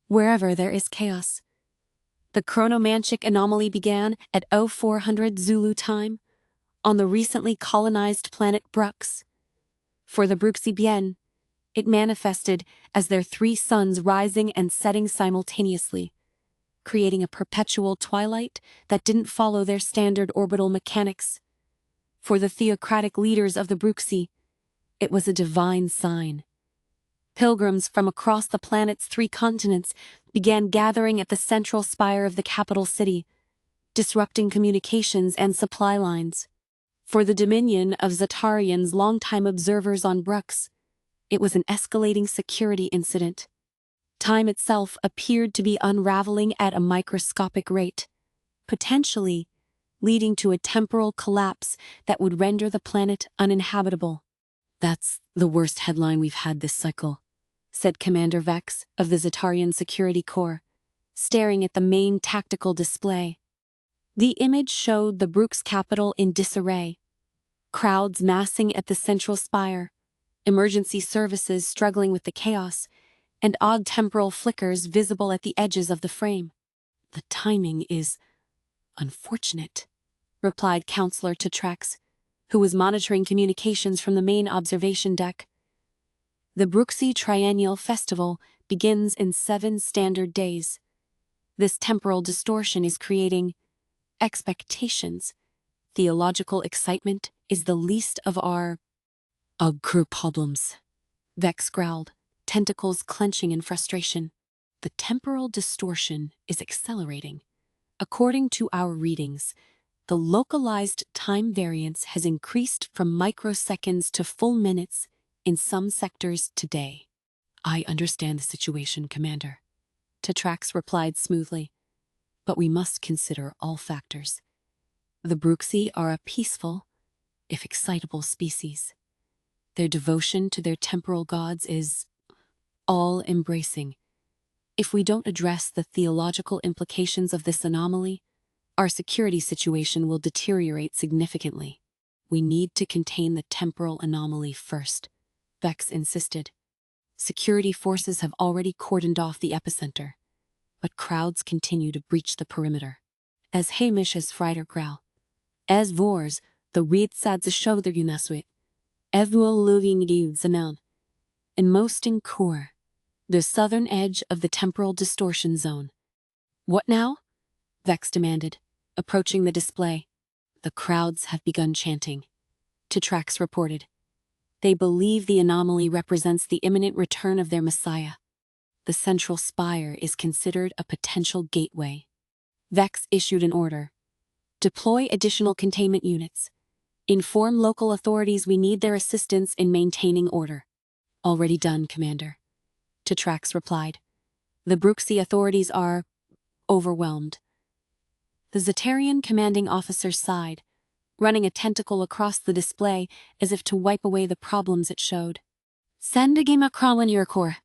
wherever there is chaos. The chronomantic anomaly began at 0400 Zulu time on the recently colonized planet Brux. For the Bruxibian, it manifested as their three suns rising and setting simultaneously, creating a perpetual twilight that didn't follow their standard orbital mechanics. For the theocratic leaders of the Bruxi, it was a divine sign. Pilgrims from across the planet's three continents began gathering at the central spire of the capital city, disrupting communications and supply lines. For the dominion of Xatarian's longtime observers on Brux, it was an escalating security incident. Time itself appeared to be unraveling at a microscopic rate, potentially leading to a temporal collapse that would render the planet uninhabitable. "That's the worst headline we've had this cycle," said Commander Vex of the Xatarian Security Corps, staring at the main tactical display. The image showed the Brux capital in disarray, crowds massing at the central spire, emergency services struggling with the chaos, and odd temporal flickers visible at the edges of the frame. "The timing is unfortunate," replied Counselor Tetrax, who was monitoring communications from the main observation deck. The Bruxi Triennial Festival begins in 7 standard days. This temporal distortion is creating expectations. Theological excitement is the least of our crew problems, Vex growled, tentacles clenching in frustration. "The temporal distortion is accelerating. According to our readings, the localized time variance has increased from microseconds to full minutes in some sectors today." "I understand the situation, Commander," Tetrax replied smoothly, "but we must consider all factors. The Bruxi are a peaceful, if excitable species. Their devotion to their temporal gods is all-embracing. If we don't address the theological implications of this anomaly, our security situation will deteriorate significantly. We need to contain the temporal anomaly first," Vex insisted. "Security forces have already cordoned off the epicenter, but crowds continue to breach the perimeter. As Hamish as Frider Grau, as Vors, the Reedsads show their Unasuit, Evual Luving Zanan, and most in core, the southern edge of the temporal distortion zone." "What now?" Vex demanded, approaching the display. "The crowds have begun chanting," Tetrax reported. "They believe the anomaly represents the imminent return of their Messiah. The central spire is considered a potential gateway." Vex issued an order. "Deploy additional containment units. Inform local authorities we need their assistance in maintaining order." "Already done, Commander," Tetrax replied. "The Bruxi authorities are overwhelmed." The Xatarian commanding officer sighed, running a tentacle across the display as if to wipe away the problems it showed. "Send a Gima Kralin Yurkor,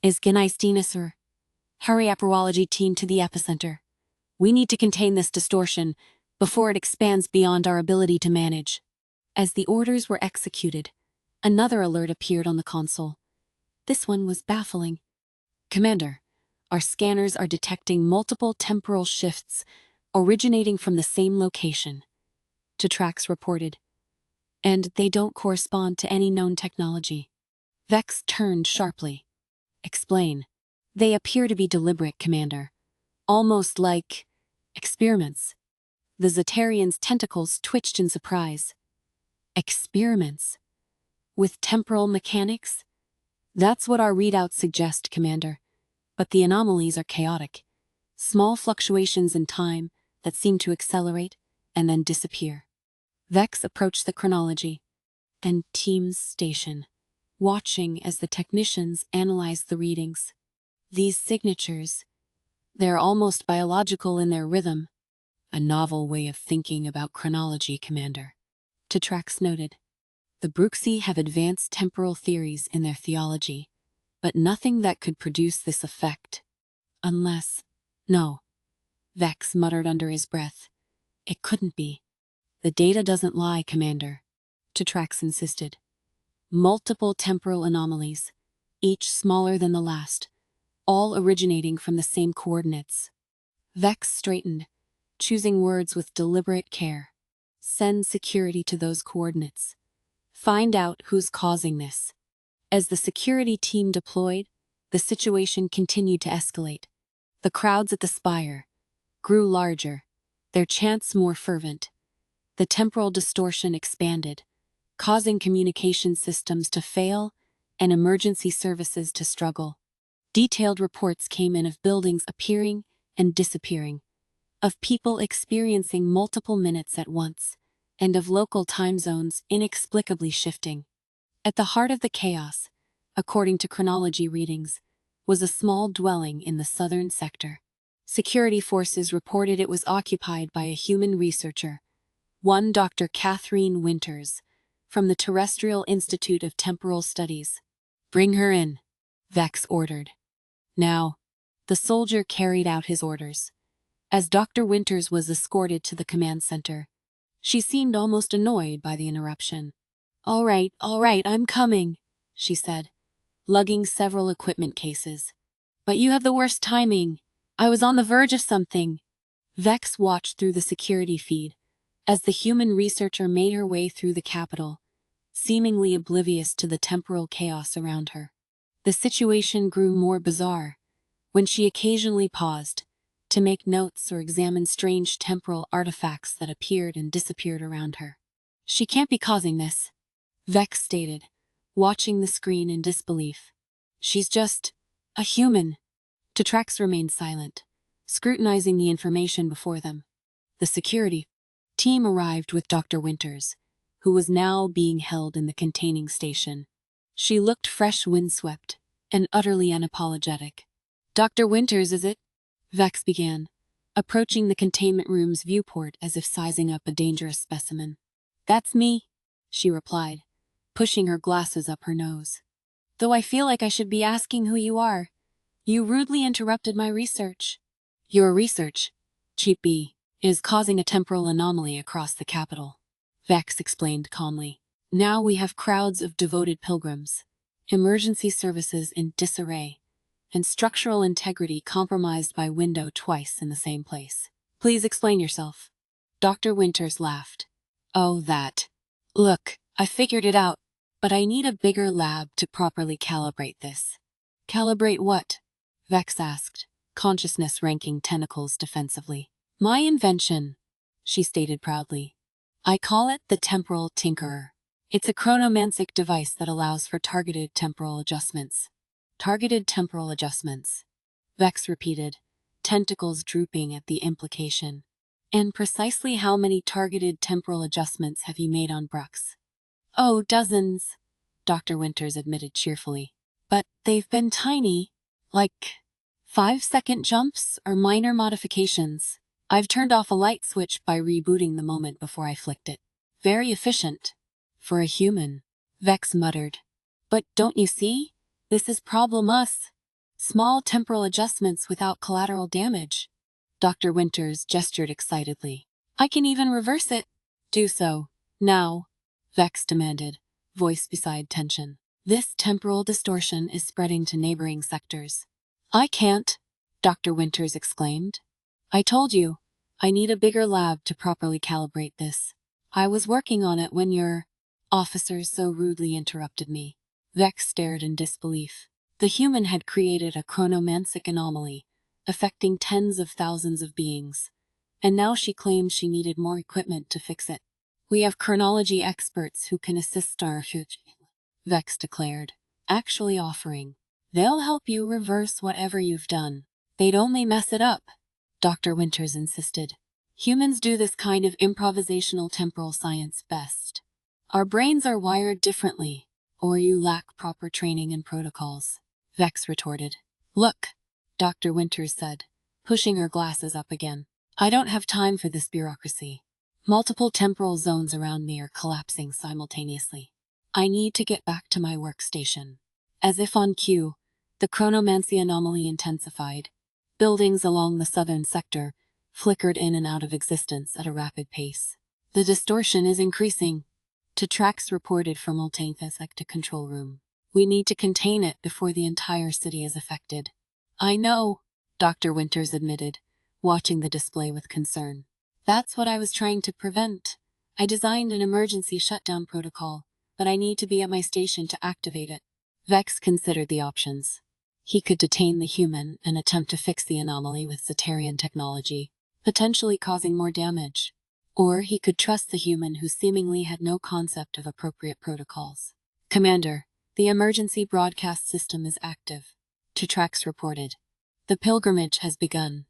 is Gnaistinasur. Hurry Aperology team to the epicenter. We need to contain this distortion before it expands beyond our ability to manage." As the orders were executed, another alert appeared on the console. This one was baffling. "Commander, our scanners are detecting multiple temporal shifts originating from the same location," Tetrax reported. "And they don't correspond to any known technology." Vex turned sharply. "Explain." "They appear to be deliberate, Commander. Almost like experiments." The Xatarian's tentacles twitched in surprise. "Experiments? With temporal mechanics?" "That's what our readouts suggest, Commander. But the anomalies are chaotic. Small fluctuations in time that seem to accelerate and then disappear." Vex approached the chronology, then Team's station, watching as the technicians analyzed the readings. "These signatures, they're almost biological in their rhythm." "A novel way of thinking about chronology, Commander," Tetrax noted. "The Bruxi have advanced temporal theories in their theology, but nothing that could produce this effect. Unless— No," Vex muttered under his breath. "It couldn't be." "The data doesn't lie, Commander," Tetrax insisted. "Multiple temporal anomalies, each smaller than the last, all originating from the same coordinates. Vex straightened, choosing words with deliberate care. Send security to those coordinates. Find out who's causing this. As the security team deployed, the situation continued to escalate. The crowds at the spire grew larger, their chants more fervent. The temporal distortion expanded, causing communication systems to fail and emergency services to struggle. Detailed reports came in of buildings appearing and disappearing, of people experiencing multiple minutes at once, and of local time zones inexplicably shifting. At the heart of the chaos, according to chronology readings, was a small dwelling in the southern sector. Security forces reported it was occupied by a human researcher, one Dr. Catherine Winters, from the Terrestrial Institute of Temporal Studies. "Bring her in," Vex ordered. Now, the soldier carried out his orders. As Dr. Winters was escorted to the command center, she seemed almost annoyed by the interruption. All right, I'm coming," she said, lugging several equipment cases. "But you have the worst timing. I was on the verge of something." Vex watched through the security feed as the human researcher made her way through the capital, seemingly oblivious to the temporal chaos around her. The situation grew more bizarre when she occasionally paused to make notes or examine strange temporal artifacts that appeared and disappeared around her. "She can't be causing this," Vex stated, watching the screen in disbelief. "She's just a human." Tetrax remained silent, scrutinizing the information before them. The security team arrived with Dr. Winters, who was now being held in the containing station. She looked fresh, windswept, and utterly unapologetic. "Dr. Winters, is it?" Vex began, approaching the containment room's viewport as if sizing up a dangerous specimen. "That's me," she replied, pushing her glasses up her nose. "Though I feel like I should be asking who you are. You rudely interrupted my research." "Your research, Cheap B, is causing a temporal anomaly across the capital," Vex explained calmly. "Now we have crowds of devoted pilgrims, emergency services in disarray, and structural integrity compromised by window twice in the same place. Please explain yourself." Dr. Winters laughed. "Oh, that. Look, I figured it out, but I need a bigger lab to properly calibrate this." "Calibrate what?" Vex asked, consciousness ranking tentacles defensively. "My invention," she stated proudly. "I call it the Temporal Tinkerer. It's a chronomantic device that allows for targeted temporal adjustments." "Targeted temporal adjustments," Vex repeated, tentacles drooping at the implication. "And precisely how many targeted temporal adjustments have you made on Brux?" "Oh, dozens," Dr. Winters admitted cheerfully. "But they've been tiny, like 5-second jumps or minor modifications. I've turned off a light switch by rebooting the moment before I flicked it." "Very efficient for a human," Vex muttered. "But don't you see? This is problem us. Small temporal adjustments without collateral damage." Dr. Winters gestured excitedly. "I can even reverse it." "Do so, now," Vex demanded, voice beside tension. "This temporal distortion is spreading to neighboring sectors." "I can't," Dr. Winters exclaimed. "I told you, I need a bigger lab to properly calibrate this. I was working on it when your officers so rudely interrupted me." Vex stared in disbelief. The human had created a chronomantic anomaly, affecting tens of thousands of beings, and now she claimed she needed more equipment to fix it. "We have chronology experts who can assist our," Vex declared, actually offering. "They'll help you reverse whatever you've done." "They'd only mess it up," Dr. Winters insisted. "Humans do this kind of improvisational temporal science best. Our brains are wired differently, or you lack proper training and protocols," Vex retorted. "Look," Dr. Winters said, pushing her glasses up again. "I don't have time for this bureaucracy. Multiple temporal zones around me are collapsing simultaneously. I need to get back to my workstation." As if on cue, the chronomancy anomaly intensified. Buildings along the southern sector flickered in and out of existence at a rapid pace. "The distortion is increasing," Tetrax reported from Multanthasek to control room. "We need to contain it before the entire city is affected." I know, Dr. Winters admitted, watching the display with concern. That's what I was trying to prevent. I designed an emergency shutdown protocol, but I need to be at my station to activate it. Vex considered the options. He could detain the human and attempt to fix the anomaly with Xatarian technology, potentially causing more damage. Or he could trust the human who seemingly had no concept of appropriate protocols. Commander, the emergency broadcast system is active, Tetrax reported. The pilgrimage has begun.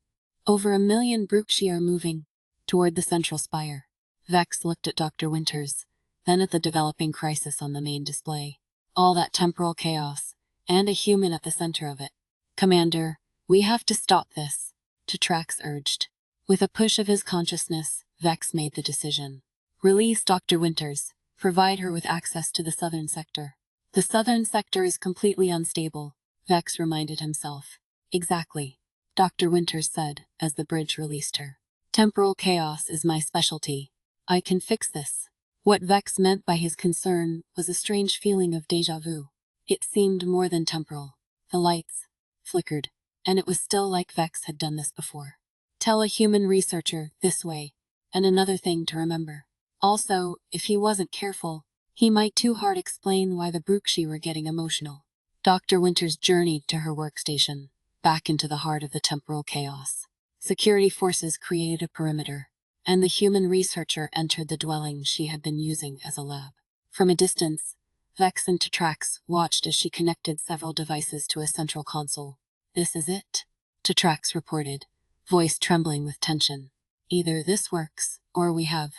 Over 1 million Bruxi are moving toward the central spire. Vex looked at Dr. Winters, then at the developing crisis on the main display. All that temporal chaos, and a human at the center of it. Commander, we have to stop this, Tetrax urged. With a push of his consciousness, Vex made the decision. Release Dr. Winters. Provide her with access to the southern sector. The southern sector is completely unstable, Vex reminded himself. Exactly, Dr. Winters said as the bridge released her. Temporal chaos is my specialty. I can fix this. What Vex meant by his concern was a strange feeling of déjà vu. It seemed more than temporal. The lights flickered, and it was still like Vex had done this before. Tell a human researcher this way, and another thing to remember. Also, if he wasn't careful, he might too hard explain why the Bruxi were getting emotional. Dr. Winters journeyed to her workstation, back into the heart of the temporal chaos. Security forces created a perimeter, and the human researcher entered the dwelling she had been using as a lab. From a distance, Vex and Tetrax watched as she connected several devices to a central console. This is it, Tetrax reported, voice trembling with tension. Either this works, or we have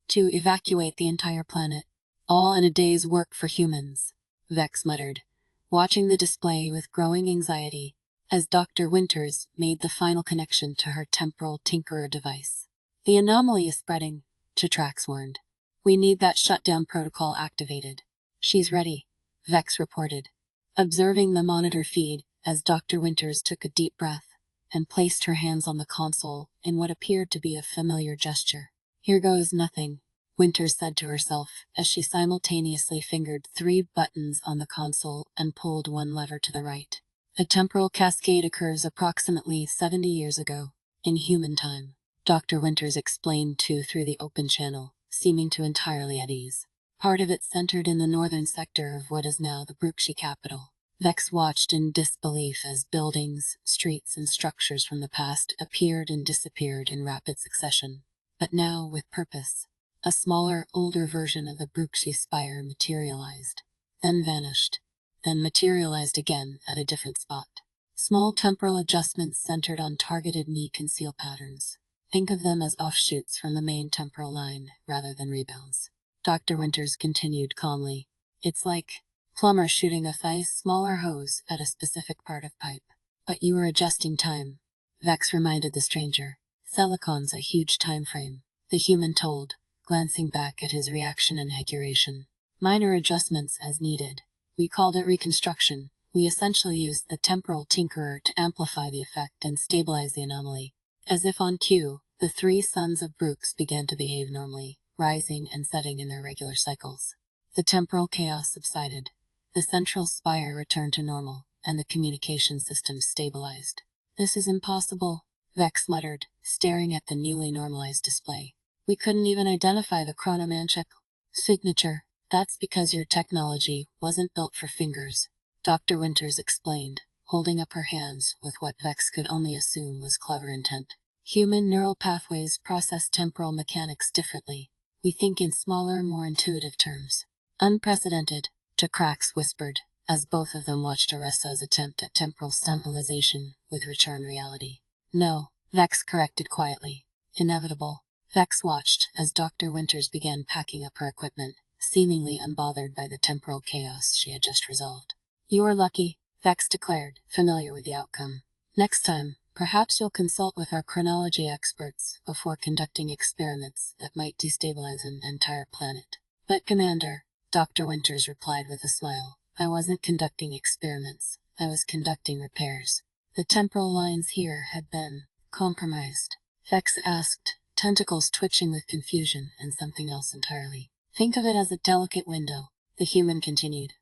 to evacuate the entire planet. All in a day's work for humans, Vex muttered, watching the display with growing anxiety as Dr. Winters made the final connection to her temporal tinkerer device. The anomaly is spreading, Tetrax warned. We need that shutdown protocol activated. She's ready, Vex reported, observing the monitor feed as Dr. Winters took a deep breath and placed her hands on the console in what appeared to be a familiar gesture. Here goes nothing, Winters said to herself as she simultaneously fingered 3 buttons on the console and pulled one lever to the right. A temporal cascade occurs approximately 70 years ago, in human time, Dr. Winters explained through the open channel, seeming to entirely at ease. Part of it centered in the northern sector of what is now the Bruxi capital. Vex watched in disbelief as buildings, streets, and structures from the past appeared and disappeared in rapid succession. But now, with purpose, a smaller, older version of the Bruxi spire materialized, then vanished, then materialized again at a different spot. Small temporal adjustments centered on targeted knee conceal patterns. Think of them as offshoots from the main temporal line rather than rebounds. Dr. Winters continued calmly. It's like plumber shooting a smaller hose at a specific part of pipe. But you were adjusting time, Vex reminded the stranger. Silicon's a huge time frame, the human told, glancing back at his reaction and higuration. Minor adjustments as needed. We called it reconstruction. We essentially used the temporal tinkerer to amplify the effect and stabilize the anomaly. As if on cue, the 3 sons of Brux began to behave normally, rising and setting in their regular cycles. The temporal chaos subsided. The central spire returned to normal, and the communication system stabilized. This is impossible, Vex muttered, staring at the newly normalized display. We couldn't even identify the chronomantic signature. That's because your technology wasn't built for fingers, Dr. Winters explained, holding up her hands with what Vex could only assume was clever intent. Human neural pathways process temporal mechanics differently. We think in smaller, more intuitive terms. Unprecedented, Tetrax whispered, as both of them watched Aressa's attempt at temporal stabilization with return reality. No, Vex corrected quietly. Inevitable. Vex watched as Dr. Winters began packing up her equipment, seemingly unbothered by the temporal chaos she had just resolved. You are lucky, Vex declared, familiar with the outcome. Next time, perhaps you'll consult with our chronology experts before conducting experiments that might destabilize an entire planet. But Commander, Dr. Winters replied with a smile, I wasn't conducting experiments. I was conducting repairs. The temporal lines here had been compromised. Vex asked, tentacles twitching with confusion and something else entirely. Think of it as a delicate window, the human continued.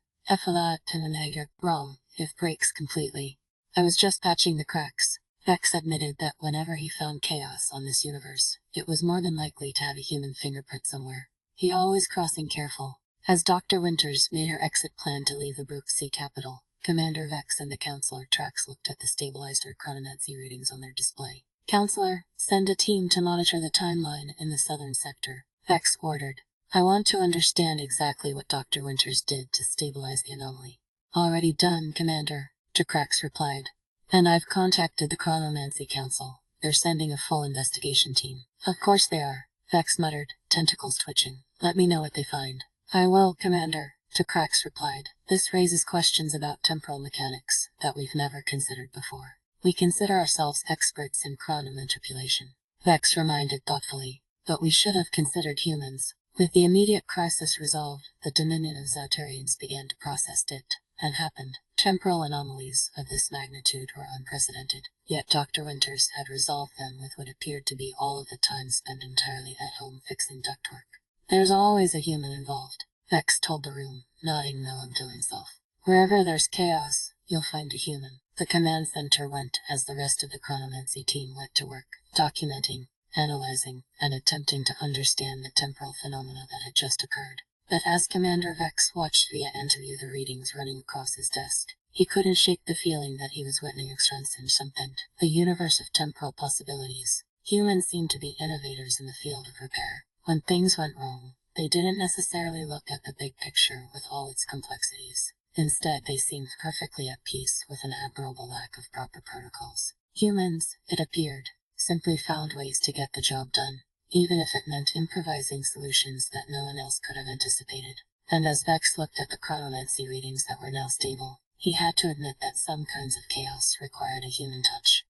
Wrong, if breaks completely. I was just patching the cracks. Vex admitted that whenever he found chaos on this universe, it was more than likely to have a human fingerprint somewhere. He always crossing careful. As Dr. Winters made her exit plan to leave the Bruxy capital, Commander Vex and the Counselor Trax looked at the stabilized colonized readings on their display. Counselor, send a team to monitor the timeline in the southern sector, Vex ordered. I want to understand exactly what Dr. Winters did to stabilize the anomaly. Already done, Commander, Trax replied. And I've contacted the Chronomancy Council. They're sending a full investigation team. Of course they are, Vex muttered, tentacles twitching. Let me know what they find. I will, Commander, Trax replied. This raises questions about temporal mechanics that we've never considered before. We consider ourselves experts in chronomanipulation, Vex reminded thoughtfully, but we should have considered humans. With the immediate crisis resolved, the Dominion of Xatarians began to process it, and happened. Temporal anomalies of this magnitude were unprecedented, yet Dr. Winters had resolved them with what appeared to be all of the time spent entirely at home fixing ductwork. There's always a human involved, Vex told the room, nodding no to himself. Wherever there's chaos, you'll find a human. The command center went as the rest of the chronomancy team went to work, documenting, analyzing, and attempting to understand the temporal phenomena that had just occurred. But as Commander Vex watched via interview the readings running across his desk, he couldn't shake the feeling that he was witnessing something, a universe of temporal possibilities. Humans seemed to be innovators in the field of repair. When things went wrong, they didn't necessarily look at the big picture with all its complexities. Instead, they seemed perfectly at peace with an admirable lack of proper protocols. Humans, it appeared, simply found ways to get the job done, even if it meant improvising solutions that no one else could have anticipated. And as Vex looked at the chronomancy readings that were now stable, he had to admit that some kinds of chaos required a human touch.